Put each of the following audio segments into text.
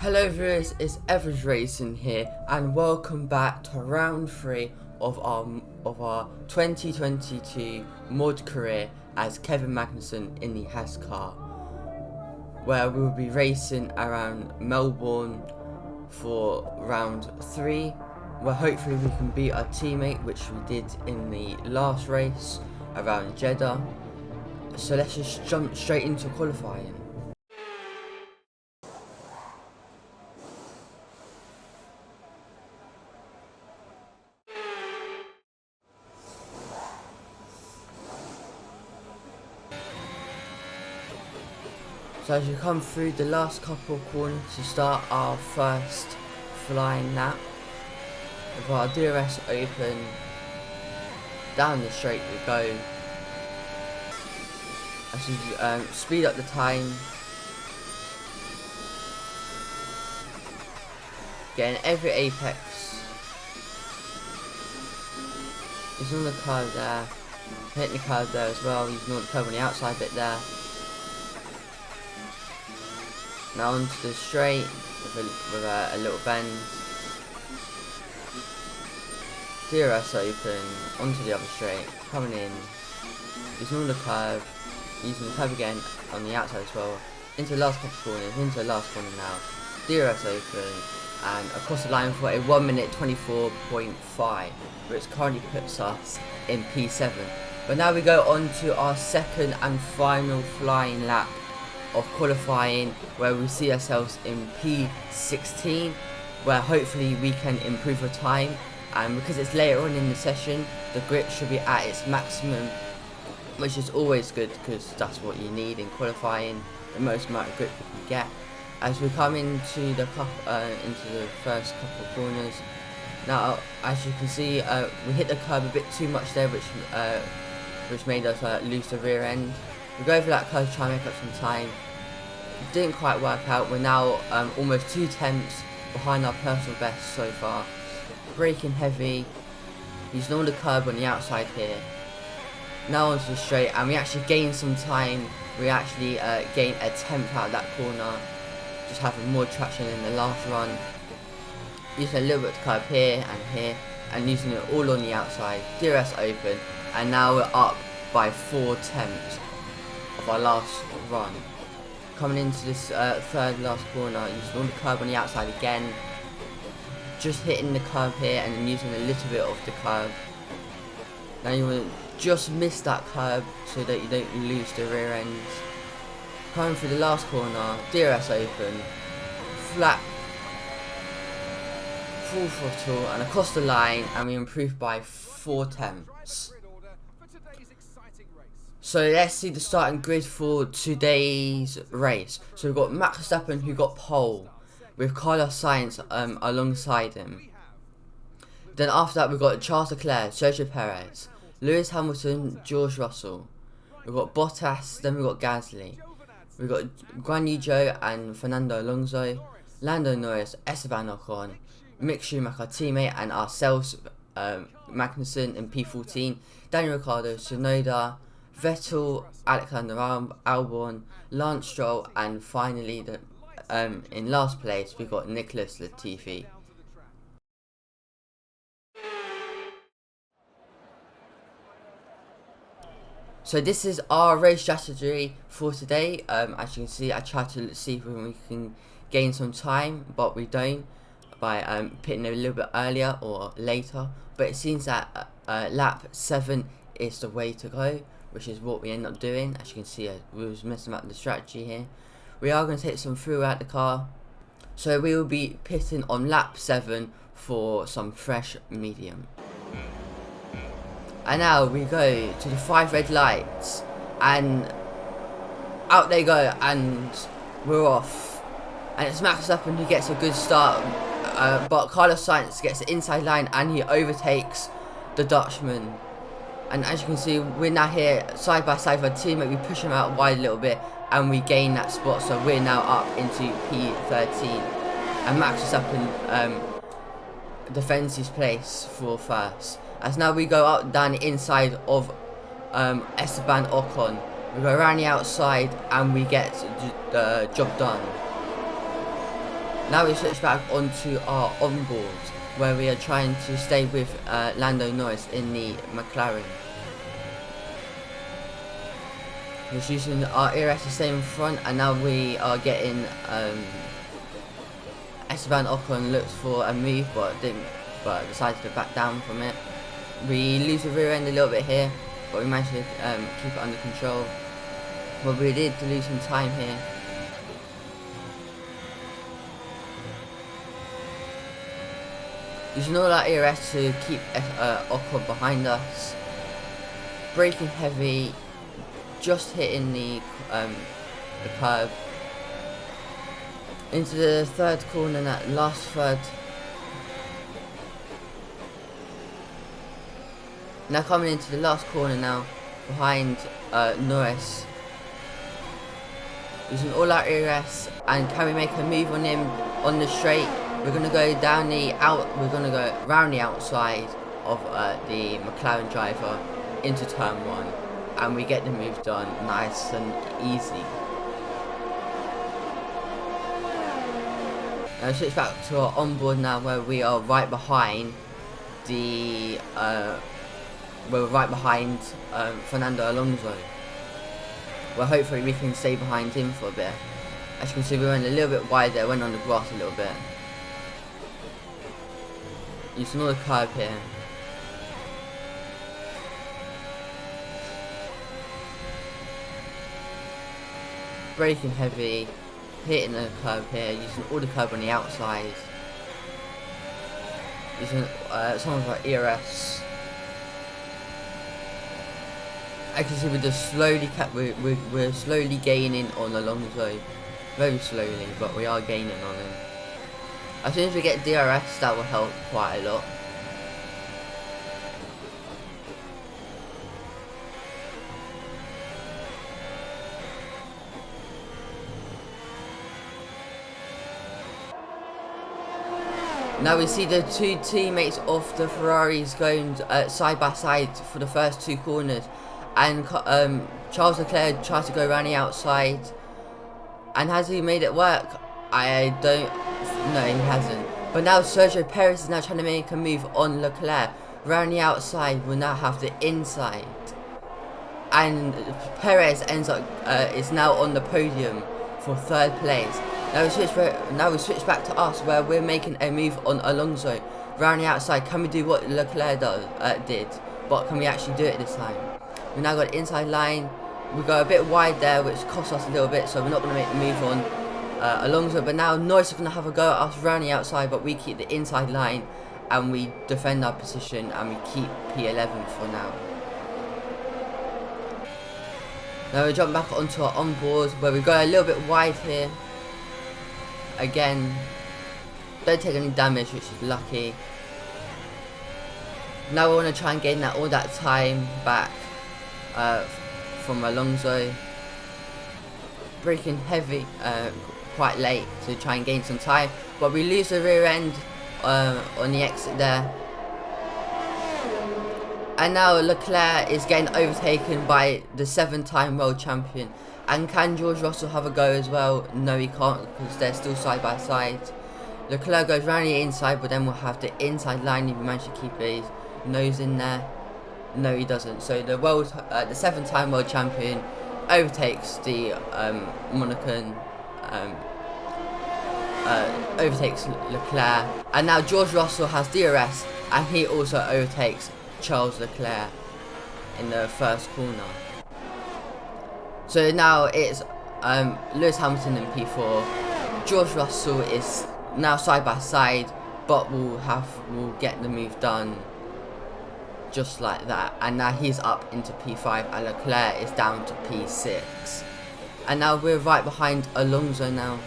Hello viewers, it's Evers Racing here and welcome back to round 3 of our 2022 mod career as Kevin Magnussen in the Haas car, where we will be racing around Melbourne for round 3, where hopefully we can beat our teammate, which we did in the last race around Jeddah. So let's just jump straight into qualifying. So as we come through the last couple of corners to start our first flying lap, with our DRS open, down the straight we go. As we speed up the time, getting every apex. Using the curve there, hitting the curve there as well, using the curve on the outside bit there. Now onto the straight with a little bend. DRS open, onto the other straight, coming in, using the curve, using the curve again on the outside as well, into the last couple of corners, into the last corner now, DRS open, and across the line for a 1 minute 24.5, which currently puts us in P7. But now we go on to our second and final flying lap of qualifying, where we see ourselves in P16, where hopefully we can improve our time, and because it's later on in the session, the grip should be at its maximum, which is always good because that's what you need in qualifying, the most amount of grip you can get. As we come into the first couple of corners, now as you can see, we hit the curb a bit too much there, which made us lose the rear end. We go for that curve to try and make up some time. Didn't quite work out. We're now almost 2 tenths behind our personal best so far. Braking heavy, using all the curb on the outside here. Now onto the straight, and we actually gained some time. We actually gained a tenth out of that corner, just having more traction in the last run. Using a little bit of curb here, and using it all on the outside. DRS open, and now we're up by 4 tenths of our last run. Coming into this third last corner, using all the curb on the outside again, just hitting the curb here and then using a little bit of the curb. Now you want to just miss that curb so that you don't lose the rear ends. Coming through the last corner, DRS open, flat, full throttle and across the line, and we improve by 4 tenths. So let's see the starting grid for today's race. So we've got Max Verstappen, who got pole, with Carlos Sainz alongside him. Then after that we've got Charles Leclerc, Sergio Perez, Lewis Hamilton, George Russell. We've got Bottas, then we've got Gasly. We've got Guan Yu Zhou and Fernando Alonso, Lando Norris, Esteban Ocon, Mick Schumacher, teammate, and ourselves, Magnussen in P14, Daniel Ricciardo, Tsunoda, Vettel, Alexander Albon, Lance Stroll, and finally in last place we've got Nicholas Latifi. So this is our race strategy for today. As you can see, I tried to see if we can gain some time, but we don't, by pitting a little bit earlier or later. But it seems that lap 7 is the way to go, which is what we end up doing. As you can see, we was messing up the strategy here. We are going to take some fuel out the car, so we will be pitting on lap 7 for some fresh medium. And now we go to the 5 red lights, and out they go, and we're off. And it's Max Verstappen who gets a good start, but Carlos Sainz gets the inside line and he overtakes the Dutchman. And as you can see, we're now here side by side with our teammate. We push him out wide a little bit and we gain that spot, so we're now up into P13. And Max Verstappen defends his place for first. As now we go up down the inside of Esteban Ocon. We go around the outside and we get the job done. Now we switch back onto our onboard, where we are trying to stay with Lando Norris in the McLaren. Just using our ERS to stay in front, and now we are getting Esteban Ocon looks for a move, but decided to back down from it. We lose the rear end a little bit here, but we managed to keep it under control. But we did lose some time here. Using all our ERS to keep Ocon behind us. Braking heavy, just hitting the curb. Into the third corner, that last third. Now coming into the last corner now, behind Norris. Using all our ERS, and can we make a move on him on the straight? We're gonna go down the we're gonna go round the outside of the McLaren driver into turn 1, and we get the move done nice and easy. Now switch back to our onboard now, where we are right behind the Fernando Alonso. Well, hopefully we can stay behind him for a bit. As you can see, we went a little bit wide there, went on the grass a little bit. Using another curb here. Braking heavy, hitting the curb here, using all the curb on the outside. Using some of our ERS. I can see we're just slowly we're slowly gaining on Alonso, very slowly, but we are gaining on him. As soon as we get DRS, that will help quite a lot. Now we see the two teammates of the Ferraris going side by side for the first 2 corners, and Charles Leclerc tries to go around the outside, and has he made it work? I don't know, he hasn't. But now Sergio Perez is now trying to make a move on Leclerc. Around the outside will now have the inside, and Perez ends up is now on the podium for 3rd place. Now we switch back to us, where we're making a move on Alonso. Round the outside, can we do what Leclerc did? But can we actually do it this time? We now got the inside line. We go a bit wide there, which cost us a little bit, so we're not going to make the move on Alonso. But now Norris is going to have a go at us round the outside, but we keep the inside line and we defend our position, and we keep P11 for now. Now we jump back onto our onboard, where we go a little bit wide here. Again, don't take any damage, which is lucky. Now we want to try and gain all that time back from Alonso. Braking heavy quite late to try and gain some time, but we lose the rear end on the exit there. And now Leclerc is getting overtaken by the 7-time world champion. And can George Russell have a go as well? No, he can't, because they're still side by side. Leclerc goes round the inside, but then we'll have the inside line if he manages to keep his nose in there. No, he doesn't. So the 7-time world champion overtakes the Monacan, overtakes Leclerc. And now George Russell has DRS, and he also overtakes Charles Leclerc in the first corner. So now it's Lewis Hamilton in P4. George Russell is now side by side, but we'll get the move done just like that. And now he's up into P5, and Leclerc is down to P6. And now we're right behind Alonso now.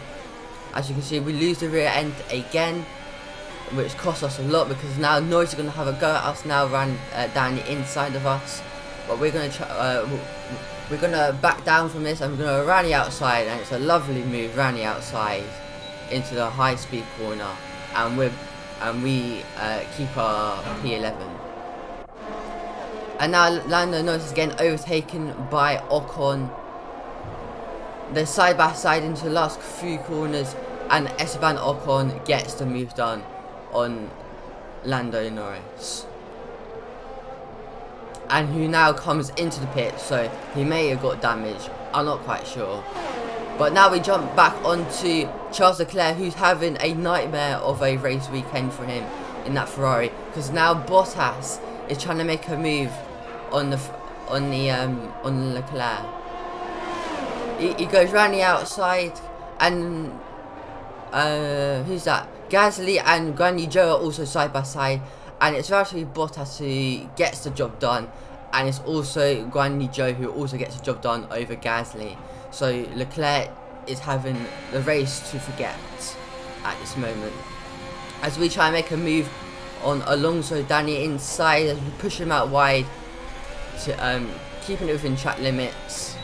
As you can see, we lose the rear end again, which costs us a lot, because now Norris is going to have a go at us now down the inside of us. But we're going to try. We're going to back down from this, and we're going to run the outside, and it's a lovely move round the outside into the high speed corner, and we keep our P11. And now Lando Norris is getting overtaken by Ocon. They're side by side into the last few corners. and Esteban Ocon gets the move done on Lando Norris, and who now comes into the pit, so he may have got damage, I'm not quite sure. But now we jump back onto Charles Leclerc, who's having a nightmare of a race weekend for him in that Ferrari, because now Bottas is trying to make a move on Leclerc. He goes round the outside, and who's that? Gasly and Guan Yu Zhou are also side by side, and it's actually Bottas who gets the job done, and it's also Guan Yu Zhou who also gets the job done over Gasly. So Leclerc is having the race to forget at this moment, as we try and make a move on Alonso down the inside, as we push him out wide to keeping it within track limits.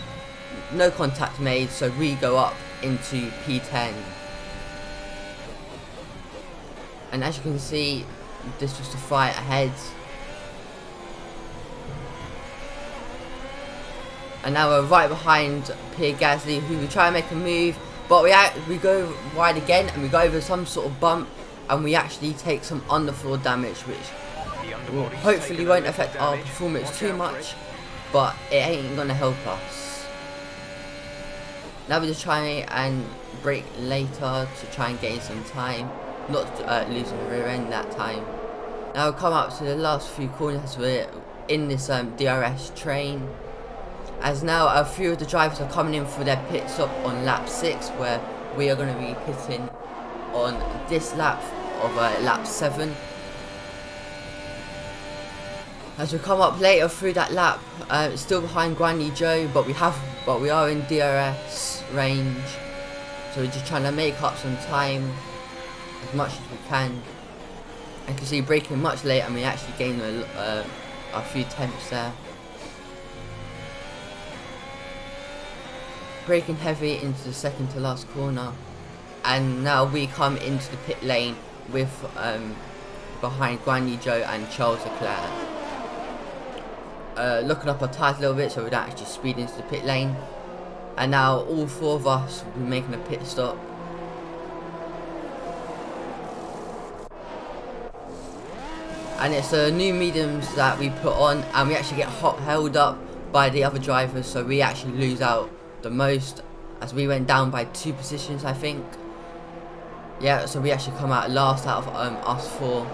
No contact made, so we go up into P10. And as you can see, this was the fight ahead. And now we're right behind Pierre Gasly, who we try and make a move, but we go wide again, and we go over some sort of bump, and we actually take some underfloor damage, which hopefully won't affect our performance too much, but it ain't gonna help us. Now we're just trying and brake later to try and gain some time, not losing the rear end that time. Now we'll come up to the last few corners as we're in this DRS train, as now a few of the drivers are coming in for their pit stop on lap 6, where we are going to be pitting on this lap of lap 7. As we come up later through that lap, still behind Guan Yu Zhou, but we are in DRS range, so we're just trying to make up some time as much as we can. You can see braking much later, and we actually gained a few tenths there. Braking heavy into the second to last corner, and now we come into the pit lane with behind Guan Yu Zhou and Charles Leclerc. Looking up our tyres a little bit so we don't actually speed into the pit lane. And now all 4 of us will be making a pit stop. And it's the new mediums that we put on, and we actually get held up by the other drivers, so we actually lose out the most, as we went down by 2 positions, I think. Yeah, so we actually come out last out of us 4,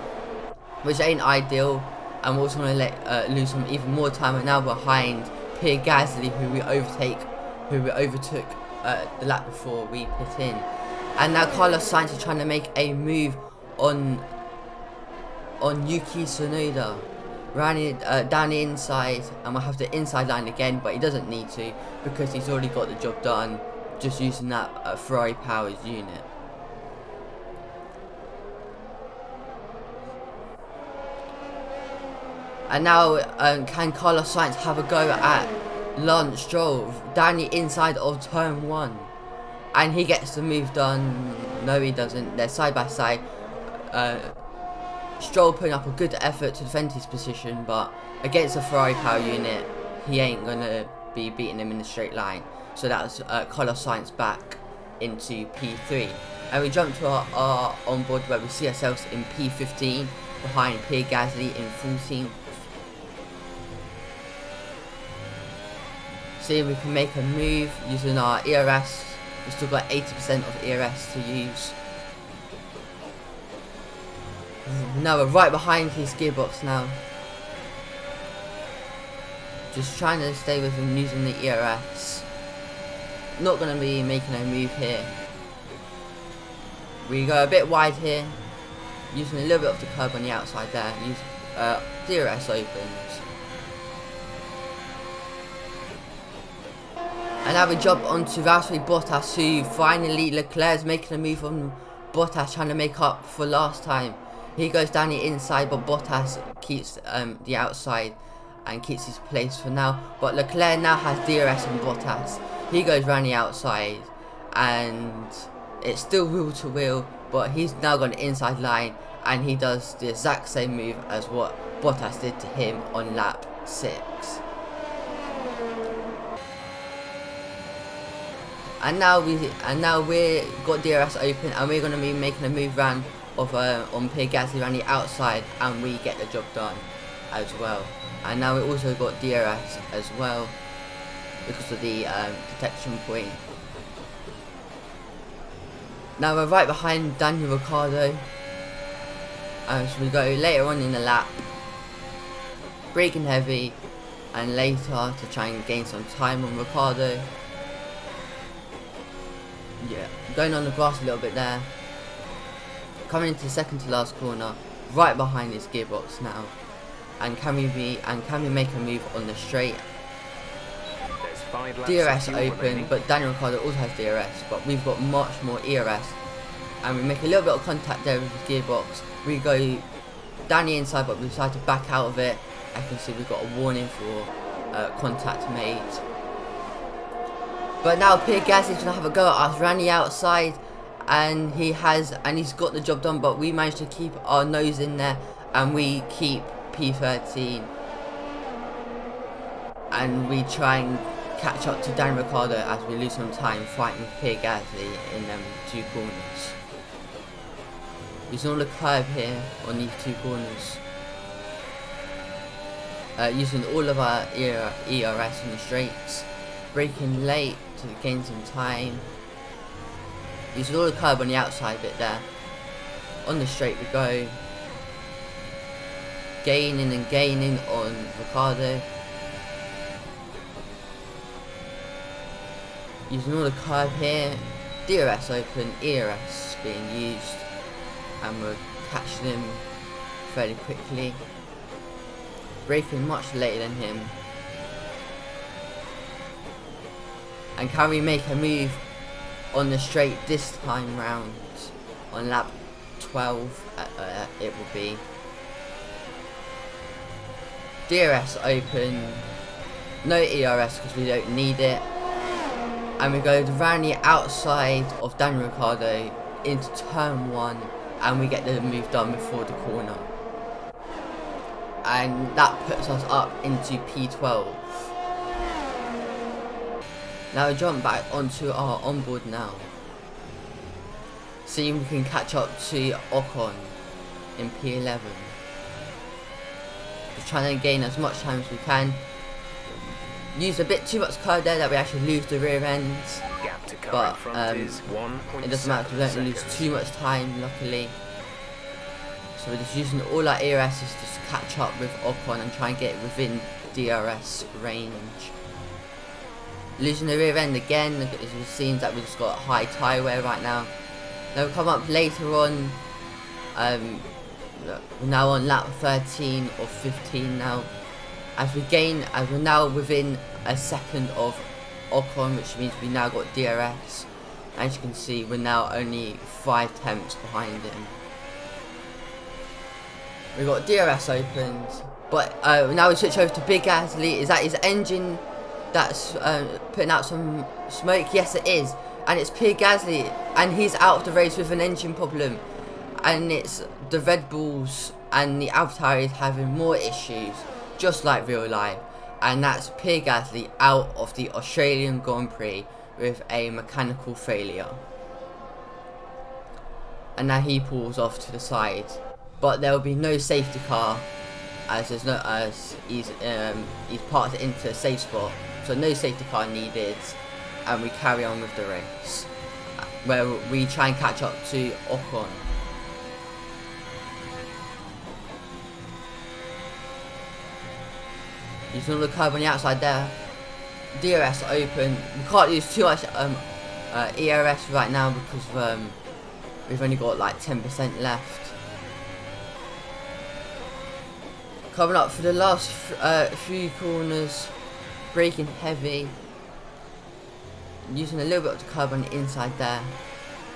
which ain't ideal. And we're also going to lose some even more time, and now behind Pierre Gasly, who we overtook the lap before we pit in. And now Carlos Sainz is trying to make a move on Yuki Tsunoda, running down the inside, and we'll have the inside line again, but he doesn't need to because he's already got the job done just using that Ferrari powered unit. And now can Carlos Sainz have a go at Lance Stroll down the inside of turn 1, and he gets the move done? No, he doesn't. They're side by side. Stroll putting up a good effort to defend his position, but against a Ferrari power unit, he ain't gonna be beating him in a straight line. So that's Carlos Sainz back into P3, and we jump to our onboard, where we see ourselves in P15 behind Pierre Gasly in 14th. See if we can make a move using our ERS. We've still got 80% of ERS to use. Now we're right behind his gearbox now. Just trying to stay with him using the ERS. Not going to be making a move here. We go a bit wide here, using a little bit of the curb on the outside there. DRS opens. And now we jump onto Valtteri Bottas, who finally, Leclerc's making a move on Bottas, trying to make up for last time. He goes down the inside, but Bottas keeps the outside and keeps his place for now. But Leclerc now has DRS on Bottas. He goes round the outside, and it's still wheel to wheel, but he's now got an inside line, and he does the exact same move as what Bottas did to him on lap 6. And now we got DRS open, and we're going to be making a move round of on Pierre Gasly around the outside, and we get the job done as well. And now we also got DRS as well because of the detection point. Now we're right behind Daniel Ricciardo as we go later on in the lap, braking heavy, and later to try and gain some time on Ricciardo. Yeah, going on the grass a little bit there. Coming into the second to last corner, right behind his gearbox now. And can we make a move on the straight? DRS open, but Daniel Ricciardo also has DRS, but we've got much more ERS. And we make a little bit of contact there with his gearbox. We go down the inside, but we decide to back out of it. I can see we've got a warning for contact made. But now Pierre Gasly's gonna have a go at us around the outside, and he's got the job done. But we managed to keep our nose in there, and we keep P13, and we try and catch up to Daniel Ricciardo as we lose some time fighting with Pierre Gasly in them two corners. Using all the curve here on these two corners. Using all of our ERS in the straights. Braking late to gain some time. Using all the curve on the outside bit there. On the straight we go. Gaining and gaining on Ricciardo. Using all the curve here. DRS open, ERS being used. And we'll catch them fairly quickly. Braking much later than him. And can we make a move on the straight this time round? On lap 12 it will be. DRS open. No ERS because we don't need it. And we go around the outside of Daniel Ricciardo into turn 1. And we get the move done before the corner. And that puts us up into P12. Now we jump back onto our onboard now. See if we can catch up to Ocon in P11. Just trying to gain as much time as we can. Use a bit too much curve there that we actually lose the rear ends. But it doesn't matter because we don't lose too much time, luckily. So we're just using all our ERSs to catch up with Ocon and try and get within DRS range. Losing the rear end again, look at this, it seems that we've just got high tyre wear right now. Now we come up later on, we're now on lap 13 or 15 now. As we're now within a second of Ocon, which means we now got DRS. As you can see, we're now only 5 tenths behind him. We've got DRS opened, but now we switch over to Big Gasly. Is that his engine that's putting out some smoke? Yes it is, and it's Pierre Gasly, and he's out of the race with an engine problem, and it's the Red Bulls and the AlphaTauri having more issues, just like real life, and that's Pierre Gasly out of the Australian Grand Prix with a mechanical failure. And now he pulls off to the side, but there will be no safety car as he's parked into a safe spot, so no safety car needed, and we carry on with the race where we try and catch up to Ocon. Using all the curve on the outside there. DRS open. We can't use too much ERS right now because we've only got like 10% left. Coming up for the last few corners, braking heavy, using a little bit of the curve on the inside there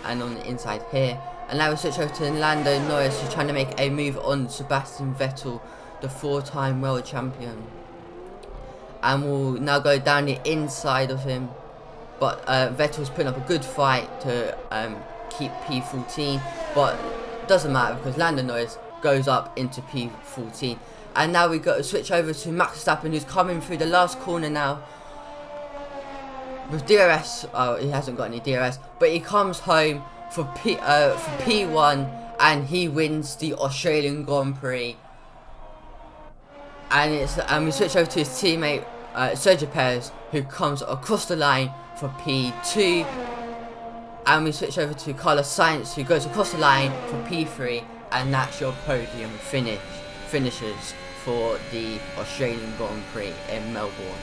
and on the inside here. And now we switch over to Lando Norris, who's trying to make a move on Sebastian Vettel, the 4-time world champion. And we'll now go down the inside of him, but Vettel's putting up a good fight to keep P14, but doesn't matter because Lando Norris goes up into P14. And now we got to switch over to Max Verstappen, who's coming through the last corner now. with DRS. Oh, he hasn't got any DRS, but he comes home for P1 and he wins the Australian Grand Prix. And we switch over to his teammate Sergio Perez, who comes across the line for P2. And we switch over to Carlos Sainz, who goes across the line for P3, and that's your podium finishes for the Australian Grand Prix in Melbourne.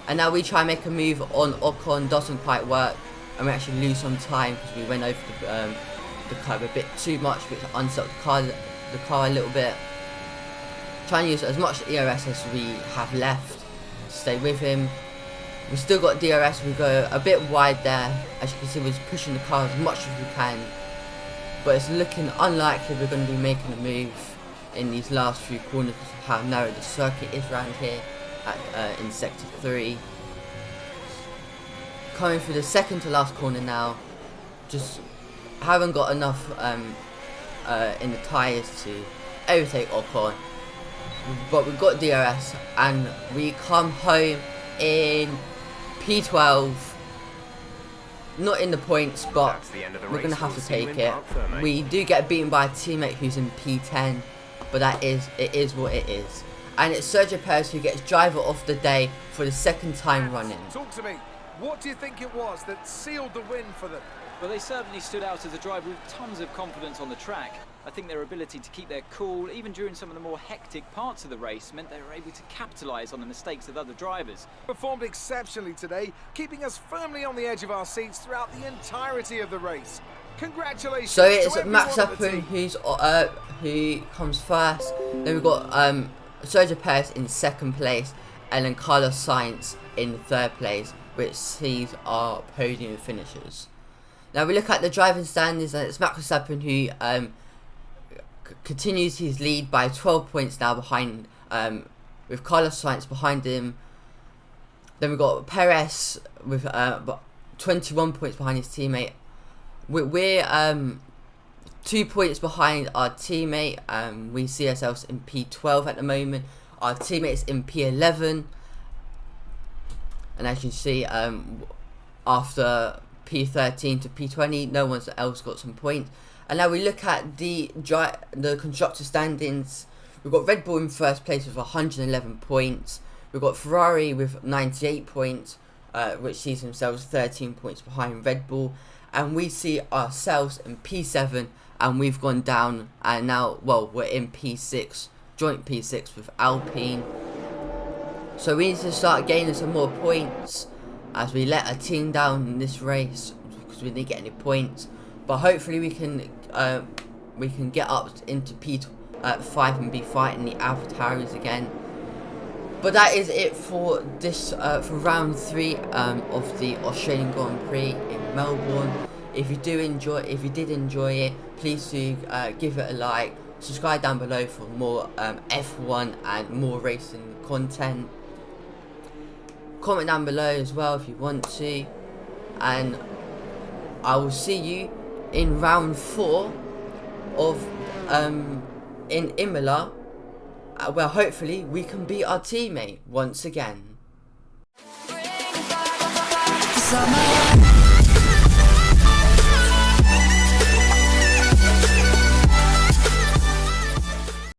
And now we try and make a move on Ocon, doesn't quite work, and we actually lose some time because we went over the curb a bit too much, which unstuck the car a little bit. Trying to use as much ERS as we have left to stay with him. We still got DRS, we go a bit wide there. As you can see, we're just pushing the car as much as we can. But it's looking unlikely we're going to be making a move in these last few corners because of how narrow the circuit is around here in Sector 3. Coming through the second to last corner now. Just haven't got enough in the tyres to overtake Ocon. But we've got DRS and we come home in P12. Not in the points, but we're going to have to take it. We do get beaten by a teammate who's in P10, but it is what it is. And it's Sergio Perez who gets driver of the day for the second time running. Talk to me. What do you think it was that sealed the win for them? Well, they certainly stood out as a driver with tons of confidence on the track. I think their ability to keep their cool, even during some of the more hectic parts of the race, meant they were able to capitalise on the mistakes of other drivers. Performed exceptionally today, keeping us firmly on the edge of our seats throughout the entirety of the race. Congratulations. So it's Max Verstappen who comes first. Then we've got Sergio Perez in second place, and then Carlos Sainz in third place, which sees our podium finishers. Now we look at the driving standings, and it's Max Verstappen who continues his lead by 12 points now behind, with Carlos Sainz behind him. Then we've got Perez with 21 points behind his teammate. We're 2 points behind our teammate. We see ourselves in P12 at the moment. Our teammate's in P11. And as you can see, after P13 to P20, no one else got some points. And now we look at the constructor standings. We've got Red Bull in first place with 111 points. We've got Ferrari with 98 points, which sees themselves 13 points behind Red Bull. And we see ourselves in P7, and we've gone down, and now, well, we're in P6, joint P6 with Alpine. So we need to start gaining some more points as we let a team down in this race because we didn't get any points. But hopefully we can get up into P5 and be fighting the AlphaTauris again. But that is it for this for round 3 of the Australian Grand Prix in Melbourne. If you did enjoy it, please do give it a like. Subscribe down below for more F1 and more racing content. Comment down below as well if you want to, and I will see you in round 4 of in Imola, where hopefully we can beat our teammate once again.